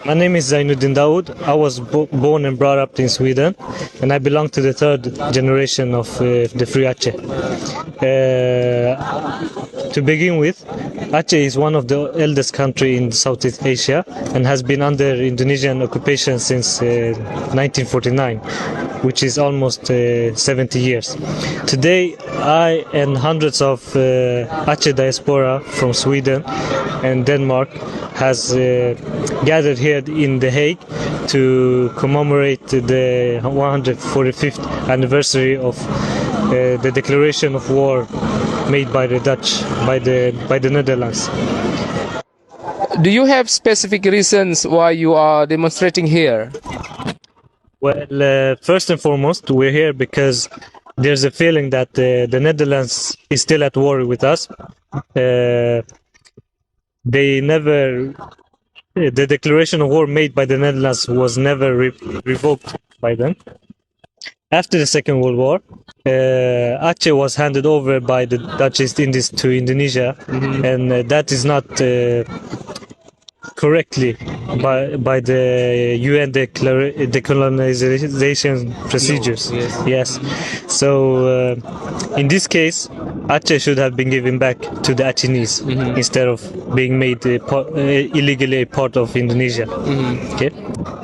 My name is Zainuddin Dawood. I was born and brought up in Sweden, and I belong to the third generation of the Free Aceh. To begin with, Aceh is one of the eldest countries in Southeast Asia and has been under Indonesian occupation since 1949, which is almost 70 years. Today, I and hundreds of Aceh diaspora from Sweden and Denmark has gathered here in The Hague to commemorate the 145th anniversary of the declaration of war made by the Dutch, by the Netherlands. Do you have specific reasons why you are demonstrating here? Well, first and foremost, we're here because there's a feeling that the Netherlands is still at war with us. The declaration of war made by the Netherlands was never revoked by them. After the Second World War, Aceh was handed over by the Dutch East Indies to Indonesia, and that is not correctly by the UN decolonization procedures. No, yes. Yes. So in this case, Aceh should have been given back to the Acehnese instead of being made illegally a part of Indonesia. Okay.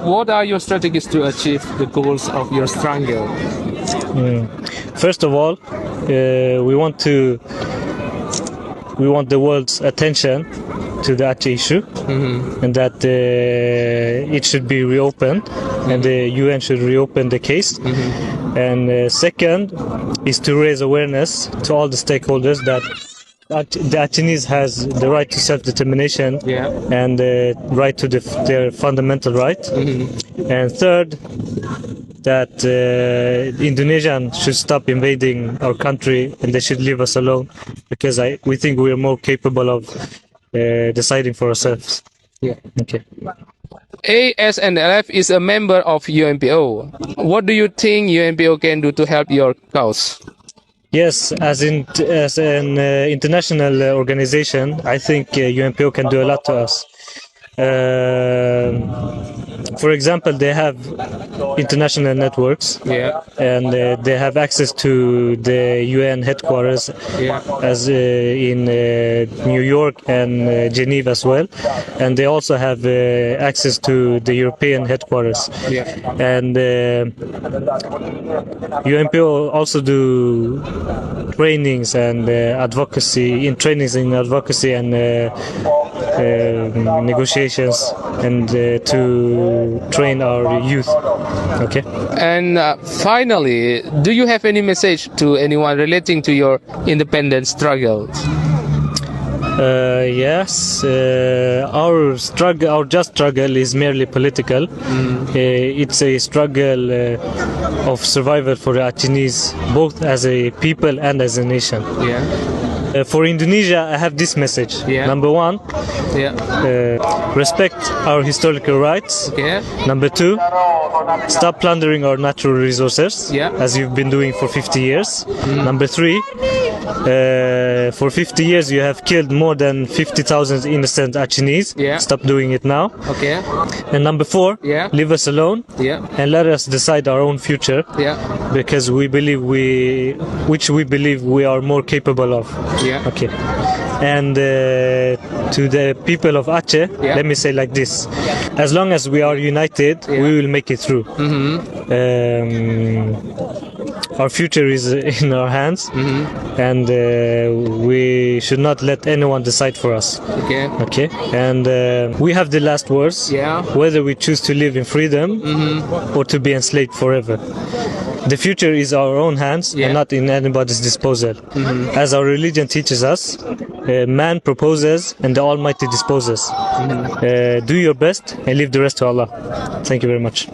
What are your strategies to achieve the goals of your struggle? First of all, we want the world's attention to the Aceh issue, and that it should be reopened, and the UN should reopen the case. And second is to raise awareness to all the stakeholders that the Acehnese has the right to self-determination and the right to their fundamental right. And third, that Indonesians should stop invading our country and they should leave us alone, because we think we are more capable of deciding for ourselves. Yeah. Okay. asnlf is a member of UNPO. What do you think UNPO can do to help your cause? Yes, as an international organization, I think UNPO can do a lot to us. For example, they have international networks, and they have access to the UN headquarters, as in New York and Geneva as well, and they also have access to the European headquarters. And UNPO also do trainings and advocacy and negotiations, and to train our youth. Okay. And finally, do you have any message to anyone relating to your independence struggle? Yes, our just struggle is merely political. It's a struggle of survival for the Acehnese, both as a people and as a nation. For Indonesia, I have this message. Number one, respect our historical rights. Number two, stop plundering our natural resources, as you've been doing for 50 years. Number three, for 50 years you have killed more than 50,000 innocent Acehnese. Stop doing it now. And number four, leave us alone and let us decide our own future, because we believe we are more capable of. Okay. And to the people of Aceh, let me say like this: as long as we are united, we will make it through. Our future is in our hands, and we should not let anyone decide for us. Okay. And we have the last words, whether we choose to live in freedom or to be enslaved forever. The future is our own hands and not in anybody's disposal. As our religion teaches us, man proposes and the Almighty disposes. Do your best and leave the rest to Allah. Thank you very much.